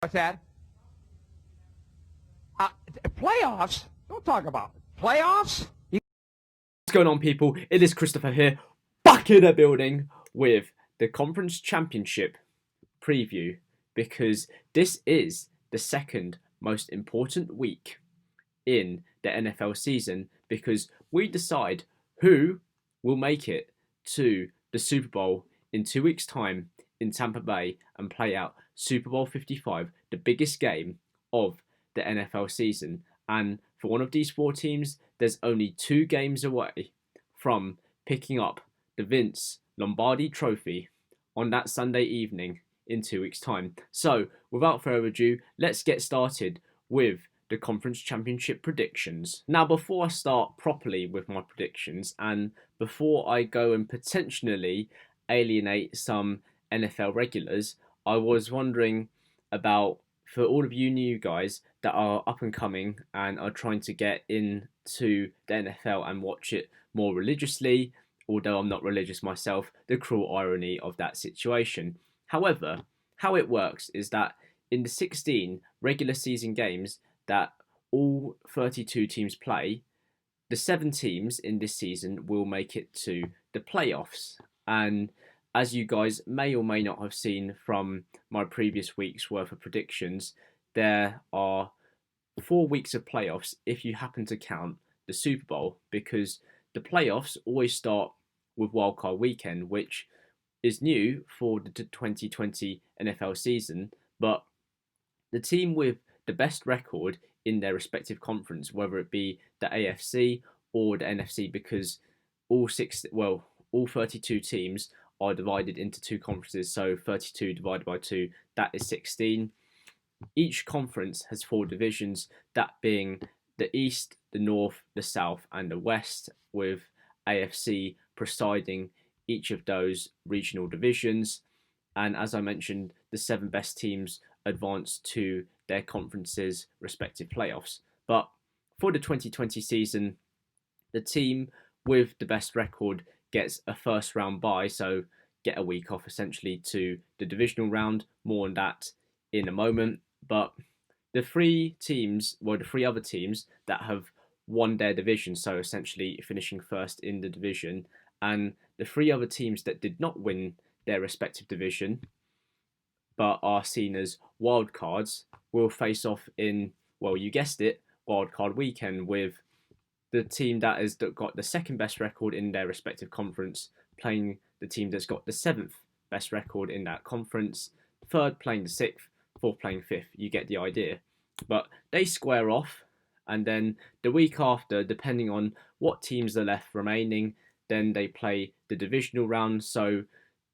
What's that? Playoffs? Don't talk about it. Playoffs? What's going on, people? It is Christopher here, back in the building with the Conference Championship preview, because this is the second most important week in the NFL season, because we decide who will make it to the Super Bowl in 2 weeks' time in Tampa Bay and play out Super Bowl 55, the biggest game of the NFL season. And for one of these four teams, there's only 2 games away from picking up the Vince Lombardi trophy on that Sunday evening in 2 weeks' time. So, without further ado, let's get started with the Conference Championship predictions. Now, before I start properly with my predictions, and before I go and potentially alienate some NFL regulars, I was wondering about, for all of you new guys that are up and coming and are trying to get into the NFL and watch it more religiously, although I'm not religious myself, the cruel irony of that situation. However, how it works is that in the 16 regular season games that all 32 teams play, the 7 teams in this season will make it to the playoffs. And as you guys may or may not have seen from my previous week's worth of predictions, there are 4 weeks of playoffs if you happen to count the Super Bowl, because the playoffs always start with wildcard weekend, which is new for the 2020 NFL season. But the team with the best record in their respective conference, whether it be the AFC or the NFC, because all 32 teams are divided into 2 conferences, so 32 divided by 2, that is 16. Each conference has 4 divisions, that being the East, the North, the South, and the West, with AFC presiding each of those regional divisions. And as I mentioned, the 7 best teams advance to their conferences' respective playoffs. But for the 2020 season, the team with the best record gets a first round bye, so get a week off essentially to the divisional round. More on that in a moment. But the 3 other teams that have won their division, so essentially finishing first in the division, and the 3 other teams that did not win their respective division but are seen as wildcards, will face off in, well, you guessed it, wildcard weekend, with the team that has got the second best record in their respective conference playing the team that's got the 7th best record in that conference, 3rd playing the 6th, 4th playing 5th. You get the idea. But they square off, and then the week after, depending on what teams are left remaining, then they play the divisional round. So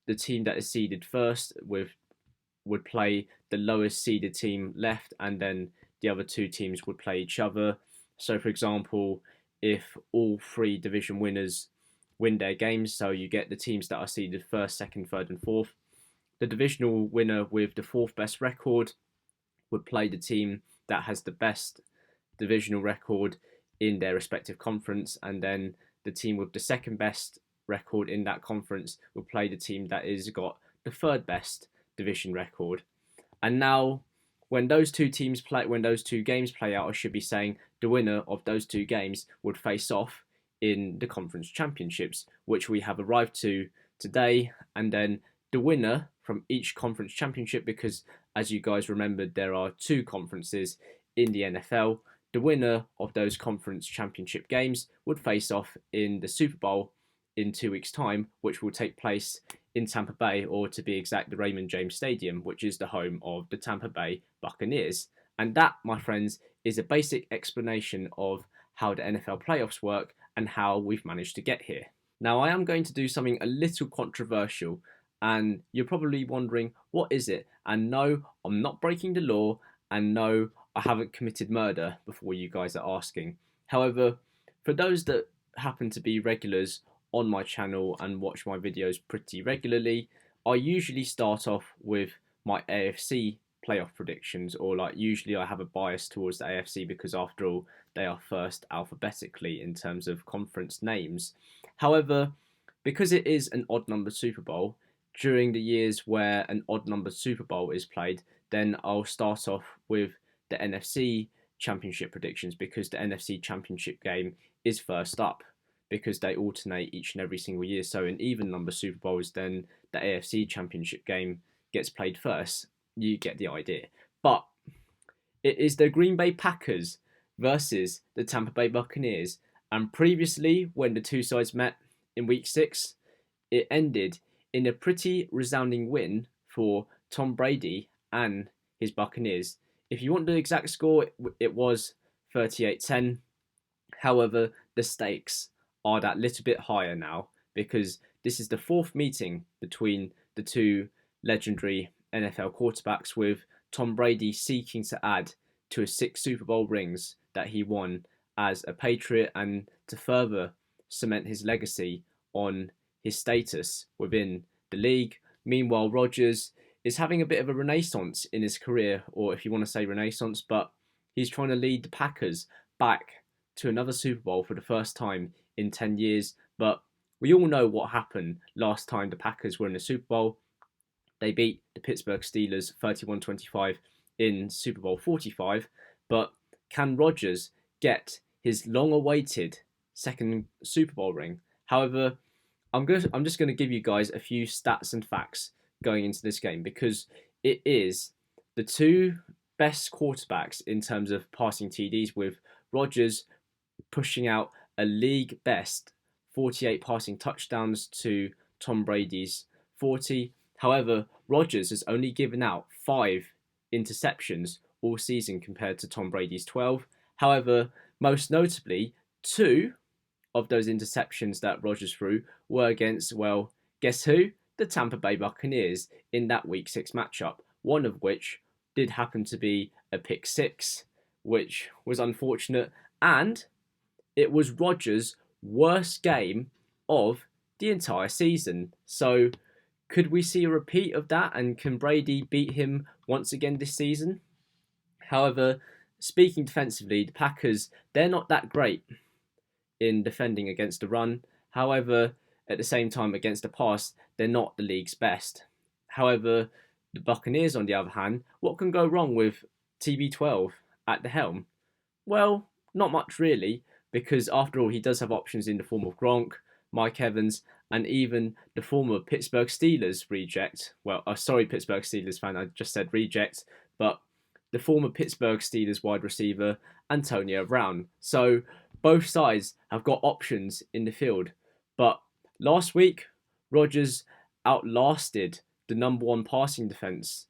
the team that is seeded first would play the lowest seeded team left, and then the other 2 teams would play each other. So, for example, if all 3 division winners win their games, so you get the teams that are seeded 1st, 2nd, 3rd, and 4th, the divisional winner with the 4th best record would play the team that has the best divisional record in their respective conference, and then the team with the 2nd best record in that conference would play the team that has got the 3rd best division record. And now, when those 2 games play out, I should be saying the winner of those 2 games would face off in the conference championships, which we have arrived to today. And then the winner from each conference championship, because as you guys remembered, there are 2 conferences in the NFL, the winner of those conference championship games would face off in the Super Bowl in 2 weeks' time, which will take place in Tampa Bay, or to be exact, the Raymond James Stadium, which is the home of the Tampa Bay Buccaneers. And that, my friends, is a basic explanation of how the NFL playoffs work and how we've managed to get here. Now, I am going to do something a little controversial, and you're probably wondering, what is it? And no, I'm not breaking the law, and no, I haven't committed murder, before you guys are asking. However, for those that happen to be regulars on my channel and watch my videos pretty regularly, I usually start off with my AFC playoff predictions, or usually I have a bias towards the AFC because after all, they are first alphabetically in terms of conference names. However, because it is an odd number Super Bowl, during the years where an odd number Super Bowl is played, then I'll start off with the NFC Championship predictions, because the NFC Championship game is first up, because they alternate each and every single year. So in even number Super Bowls, then the AFC Championship game gets played first. You get the idea. But it is the Green Bay Packers versus the Tampa Bay Buccaneers. And previously, when the two sides met in Week 6, it ended in a pretty resounding win for Tom Brady and his Buccaneers. If you want the exact score, it was 38-10. However, the stakes are that little bit higher now, because this is the fourth meeting between the two legendary NFL quarterbacks, with Tom Brady seeking to add to his 6 Super Bowl rings that he won as a Patriot, and to further cement his legacy on his status within the league. Meanwhile, Rodgers is having a bit of a renaissance in his career, or if you want to say renaissance, but he's trying to lead the Packers back to another Super Bowl for the first time in 10 years. But we all know what happened last time the Packers were in the Super Bowl. They beat the Pittsburgh Steelers 31-25 in Super Bowl 45. But can Rodgers get his long-awaited second Super Bowl ring? However, I'm just going to give you guys a few stats and facts going into this game, because it is the two best quarterbacks in terms of passing TDs, with Rodgers pushing out a league best 48 passing touchdowns to Tom Brady's 40. However, Rodgers has only given out 5 interceptions all season compared to Tom Brady's 12. However, most notably, 2 of those interceptions that Rodgers threw were against, well, guess who? The Tampa Bay Buccaneers in that Week 6 matchup, one of which did happen to be a pick 6, which was unfortunate, and it was Rodgers' worst game of the entire season. So could we see a repeat of that, and can Brady beat him once again this season? However, speaking defensively, the Packers, they're not that great in defending against the run. However, at the same time, against the pass, they're not the league's best. However, the Buccaneers, on the other hand, what can go wrong with TB12 at the helm? Well, not much really, because after all, he does have options in the form of Gronk, Mike Evans, and even the former Pittsburgh Steelers reject. Well, sorry, Pittsburgh Steelers fan, I just said reject, but the former Pittsburgh Steelers wide receiver, Antonio Brown. So both sides have got options in the field. But last week, Rodgers outlasted the number 1 passing defense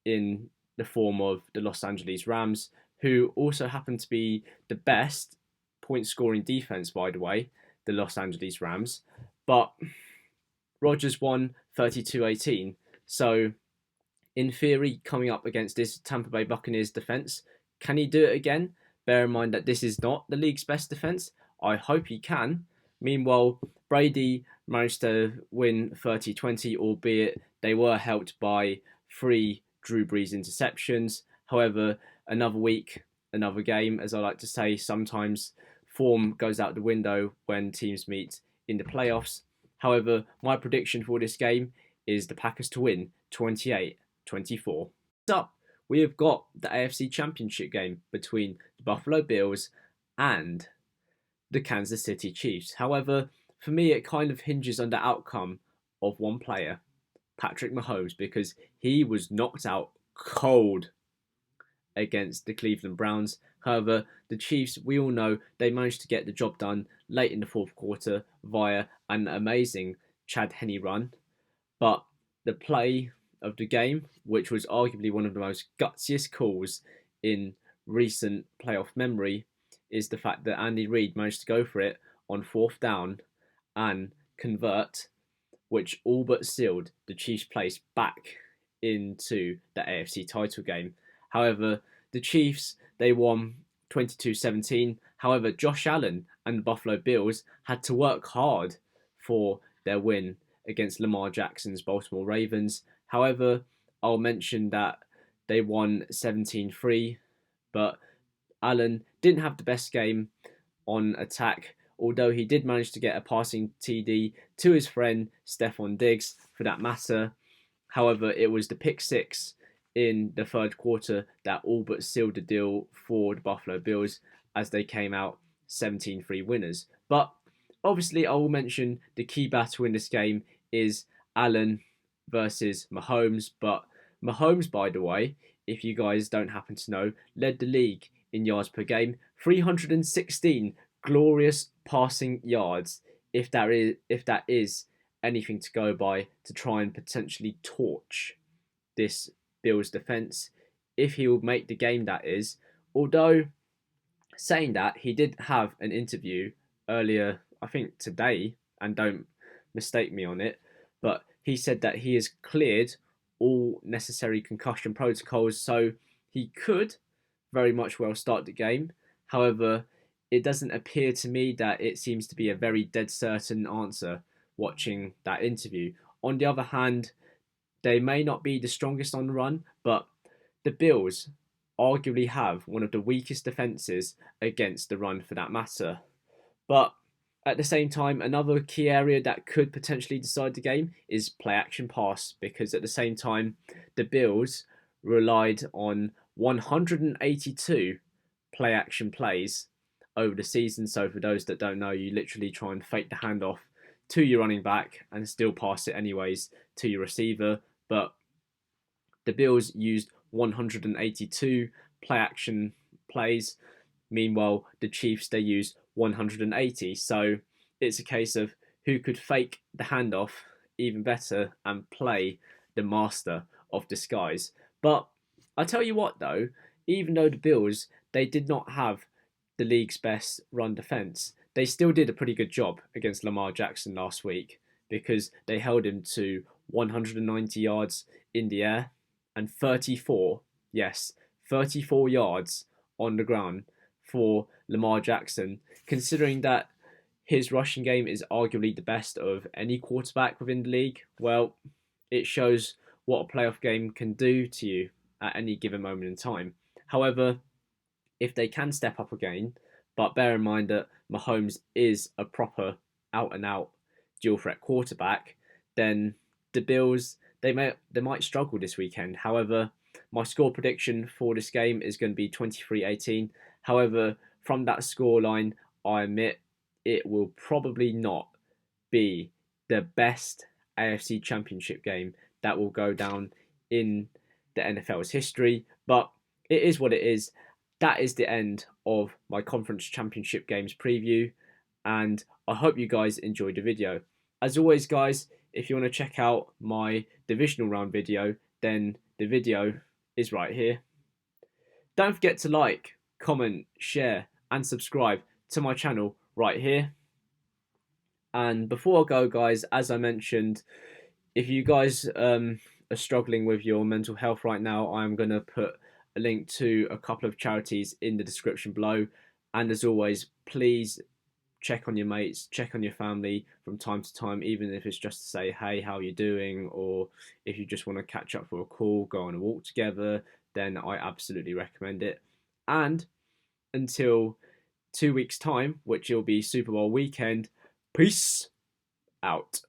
in the form of the Los Angeles Rams, who also happen to be the best point-scoring defense, by the way, the Los Angeles Rams. But Rodgers won 32-18. So, in theory, coming up against this Tampa Bay Buccaneers defense, can he do it again? Bear in mind that this is not the league's best defense. I hope he can. Meanwhile, Brady managed to win 30-20, albeit they were helped by 3 Drew Brees interceptions. However, another week, another game, as I like to say. Sometimes form goes out the window when teams meet in the playoffs. However, my prediction for this game is the Packers to win 28-24. Next up, we have got the AFC Championship game between the Buffalo Bills and the Kansas City Chiefs. However, for me, it kind of hinges on the outcome of one player, Patrick Mahomes, because he was knocked out cold against the Cleveland Browns. However, the Chiefs, we all know, they managed to get the job done late in the fourth quarter via an amazing Chad Henne run. But the play of the game, which was arguably one of the most gutsiest calls in recent playoff memory, is the fact that Andy Reid managed to go for it on 4th down and convert, which all but sealed the Chiefs' place back into the AFC title game. However, the Chiefs, they won 22-17. However, Josh Allen and the Buffalo Bills had to work hard for their win against Lamar Jackson's Baltimore Ravens. However, I'll mention that they won 17-3, but Allen didn't have the best game on attack, although he did manage to get a passing TD to his friend Stephon Diggs, for that matter. However, it was the pick 6 in the third quarter that all but sealed the deal for the Buffalo Bills as they came out 17-3 winners. But obviously, I will mention the key battle in this game is Allen versus Mahomes. But Mahomes, by the way, if you guys don't happen to know, led the league in yards per game, 316 glorious passing yards. If that is anything to go by to try and potentially torch this Bills defense, if he will make the game, that is. Although saying that, he did have an interview earlier, I think today, and don't mistake me on it, but he said that he has cleared all necessary concussion protocols, so he could very much well start the game. However, it doesn't appear to me that it seems to be a very dead certain answer watching that interview. On the other hand, they may not be the strongest on the run, but the Bills arguably have one of the weakest defences against the run for that matter. But at the same time, another key area that could potentially decide the game is play action pass, because at the same time, the Bills relied on 182 play action plays over the season. So for those that don't know, you literally try and fake the handoff to your running back and still pass it anyways to your receiver. But the Bills used 182 play action plays. Meanwhile, the Chiefs, they used 180. So it's a case of who could fake the handoff even better and play the master of disguise. But I tell you what though, even though the Bills, they did not have the league's best run defense, they still did a pretty good job against Lamar Jackson last week, because they held him to 190 yards in the air and 34 yards on the ground for Lamar Jackson, considering that his rushing game is arguably the best of any quarterback within the league. Well, it shows what a playoff game can do to you at any given moment in time. However, if they can step up again, but bear in mind that Mahomes is a proper out-and-out dual threat quarterback, then the Bills, they might struggle this weekend. However, my score prediction for this game is going to be 23-18. However, from that scoreline, I admit it will probably not be the best AFC Championship game that will go down in the NFL's history, but it is what it is. That is the end of my conference championship games preview, and I hope you guys enjoyed the video. As always, guys, if you want to check out my divisional round video, then the video is right here. Don't forget to like, comment, share, and subscribe to my channel right here. And before I go, guys, as I mentioned, if you guys are struggling with your mental health right now, I'm going to put a link to a couple of charities in the description below. And as always, please check on your mates, check on your family from time to time, even if it's just to say, hey, how are you doing? Or if you just want to catch up for a call, go on a walk together, then I absolutely recommend it. And until 2 weeks' time, which will be Super Bowl weekend, peace out.